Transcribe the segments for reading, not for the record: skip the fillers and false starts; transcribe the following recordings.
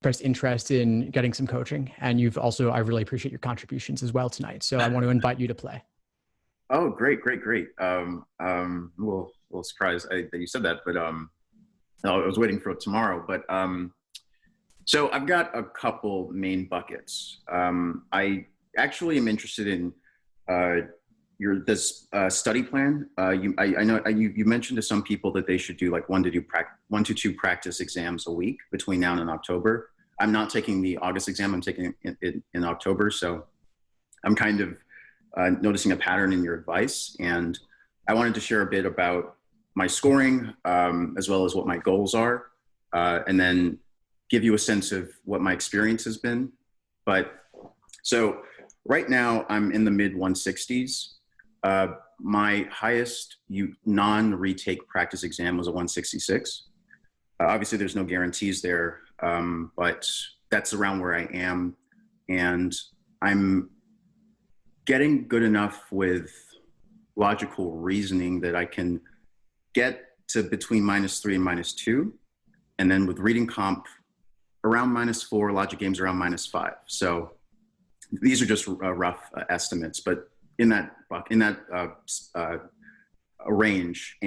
expressed interest in getting some coaching. And you've also, I really appreciate your contributions as well tonight. So I want to invite you to play. Oh, great. Well, a little surprised that you said that, but I was waiting for tomorrow. But so I've got a couple main buckets. I actually am interested in this study plan. I know you mentioned to some people that they should do like 1 to 2 practice exams a week between now and October. I'm not taking the August exam. I'm taking it in October. So I'm kind of noticing a pattern in your advice, and I wanted to share a bit about my scoring as well as what my goals are, and then give you a sense of what my experience has been. But so right now I'm in the mid 160s. My highest non-retake practice exam was a 166. Obviously there's no guarantees there, but that's around where I am. And I'm getting good enough with logical reasoning that I can get to between -3 and -2. And then with reading comp around -4, logic games around -5. So these are just rough estimates, but in that range.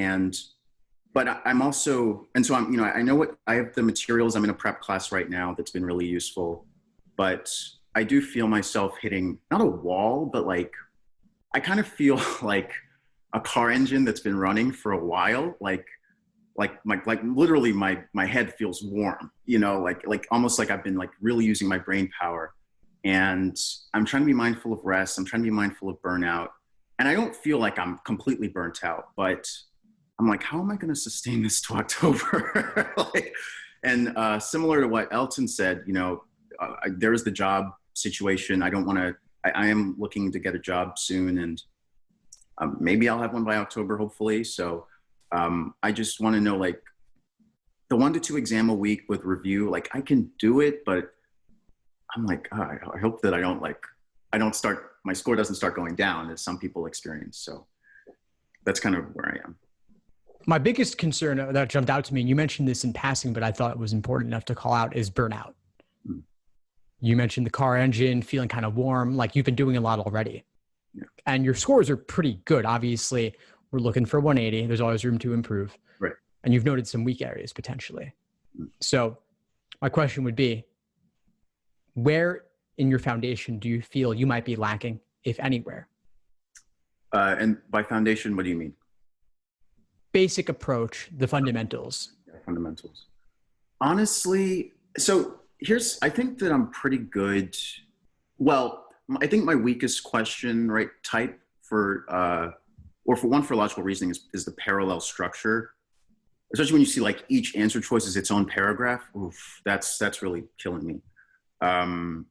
But I'm also, and so I'm, I know what I have the materials. I'm in a prep class right now that's been really useful, but I do feel myself hitting not a wall, but like I kind of feel like a car engine that's been running for a while. Like literally my head feels warm, like almost like I've been like really using my brain power. And I'm trying to be mindful of rest. I'm trying to be mindful of burnout. And I don't feel like I'm completely burnt out, but I'm like, how am I going to sustain this to October? Similar to what Elton said, there is the job situation. I am looking to get a job soon, and maybe I'll have one by October, hopefully. So I just want to know, like, the 1 to 2 exam a week with review, like I can do it, but I'm like, I hope that my score doesn't start going down as some people experience. So that's kind of where I am. My biggest concern that jumped out to me, and you mentioned this in passing, but I thought it was important enough to call out, is burnout. Mm. You mentioned the car engine, feeling kind of warm, like you've been doing a lot already. Yeah. And your scores are pretty good. Obviously, we're looking for 180. There's always room to improve. Right. And you've noted some weak areas potentially. Mm. So my question would be, where in your foundation do you feel you might be lacking, if anywhere? And by foundation, what do you mean? Basic approach, the fundamentals. Yeah, fundamentals. Honestly, so I think that I'm pretty good. Well, I think my weakest question, right, type for logical reasoning is the parallel structure. Especially when you see like each answer choice is its own paragraph. Oof, that's really killing me. And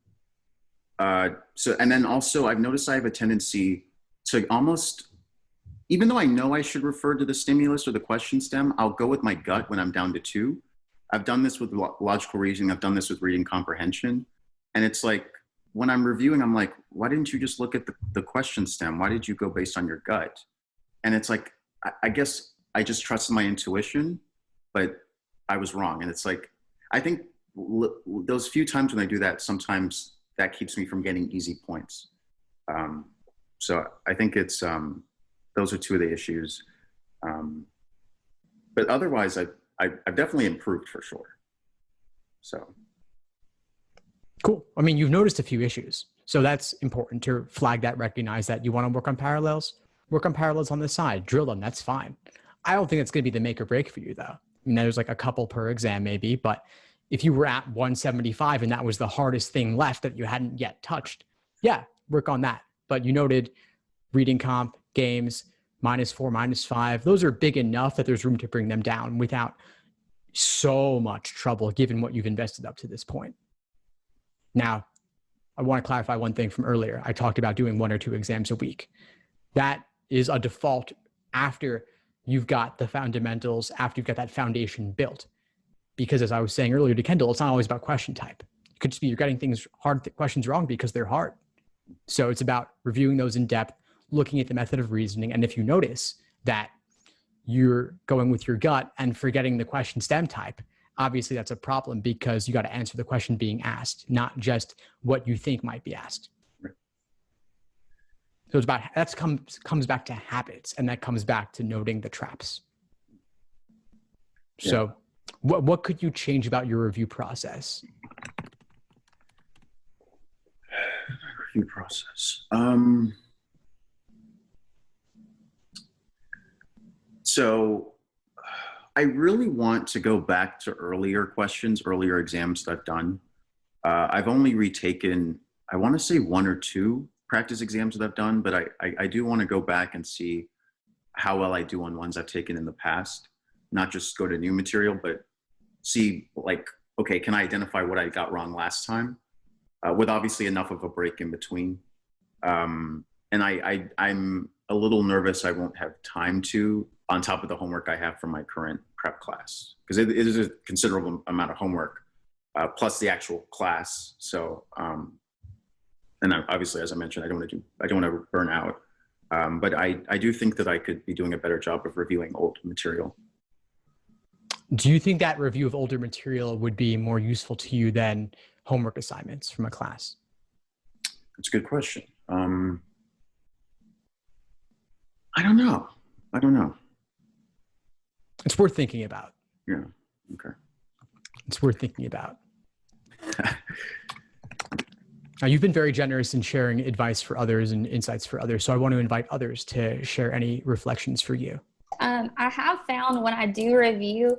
then also I've noticed I have a tendency to almost, even though I know I should refer to the stimulus or the question stem, I'll go with my gut when I'm down to 2. I've done this with logical reasoning. I've done this with reading comprehension. And it's like, when I'm reviewing, I'm like, why didn't you just look at the question stem? Why did you go based on your gut? And it's like, I guess I just trusted my intuition, but I was wrong. And it's like, I think those few times when I do that, sometimes that keeps me from getting easy points. So I think it's, those are 2 of the issues. But otherwise, I've definitely improved for sure. So. Cool. I mean, you've noticed a few issues. So that's important to flag that, recognize that you want to work on parallels on the side, drill them. That's fine. I don't think it's going to be the make or break for you though. I mean, there's like a couple per exam maybe, but if you were at 175 and that was the hardest thing left that you hadn't yet touched, yeah, work on that. But you noted reading comp, games, -4, -5. Those are big enough that there's room to bring them down without so much trouble given what you've invested up to this point. Now, I want to clarify one thing from earlier. I talked about doing 1 or 2 exams a week. That is a default after you've got the fundamentals, after you've got that foundation built. Because as I was saying earlier to Kendall, it's not always about question type. It could just be you're getting hard questions wrong because they're hard. So it's about reviewing those in depth, looking at the method of reasoning. And if you notice that you're going with your gut and forgetting the question stem type, obviously that's a problem because you got to answer the question being asked, not just what you think might be asked. Right. So it's about, that comes back to habits, and that comes back to noting the traps. Yeah. So what could you change about your review process? Review process. So I really want to go back to earlier questions, earlier exams that I've done. I've only retaken, I want to say 1 or 2 practice exams that I've done, but I do want to go back and see how well I do on ones I've taken in the past, not just go to new material, but see like, okay, can I identify what I got wrong last time with obviously enough of a break in between. And I'm a little nervous I won't have time to, on top of the homework I have from my current prep class, because it is a considerable amount of homework, plus the actual class. So, and obviously, as I mentioned, I don't want to burn out. But I do think that I could be doing a better job of reviewing old material. Do you think that review of older material would be more useful to you than homework assignments from a class? That's a good question. I don't know. It's worth thinking about. Yeah. Okay. It's worth thinking about. Now, you've been very generous in sharing advice for others and insights for others. So I want to invite others to share any reflections for you. I have found when I do review,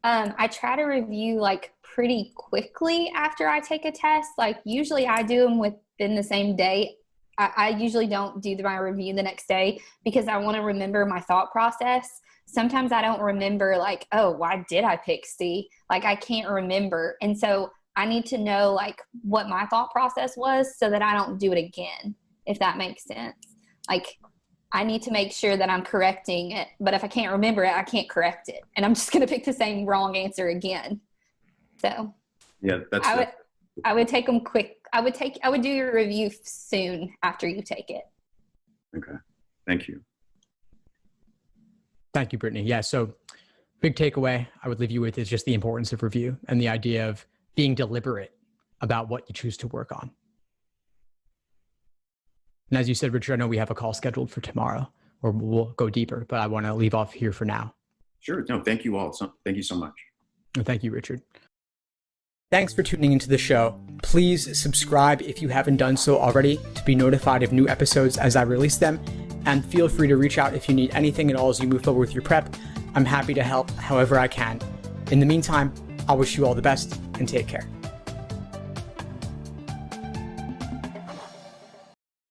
I try to review like pretty quickly after I take a test. Like usually I do them within the same day. I usually don't do my review the next day because I want to remember my thought process. Sometimes I don't remember like, oh, why did I pick C? Like I can't remember. And so I need to know like what my thought process was so that I don't do it again, if that makes sense. Like I need to make sure that I'm correcting it, but if I can't remember it, I can't correct it. And I'm just going to pick the same wrong answer again. So yeah, I would take them quick. I would do your review soon after you take it. Okay. Thank you. Thank you, Brittany. Yeah. So big takeaway I would leave you with is just the importance of review and the idea of being deliberate about what you choose to work on. And as you said, Richard, I know we have a call scheduled for tomorrow where we'll go deeper, but I want to leave off here for now. Sure. No, thank you all. Thank you so much. No, thank you, Richard. Thanks for tuning into the show. Please subscribe if you haven't done so already to be notified of new episodes as I release them. And feel free to reach out if you need anything at all as you move forward with your prep. I'm happy to help however I can. In the meantime, I'll wish you all the best and take care.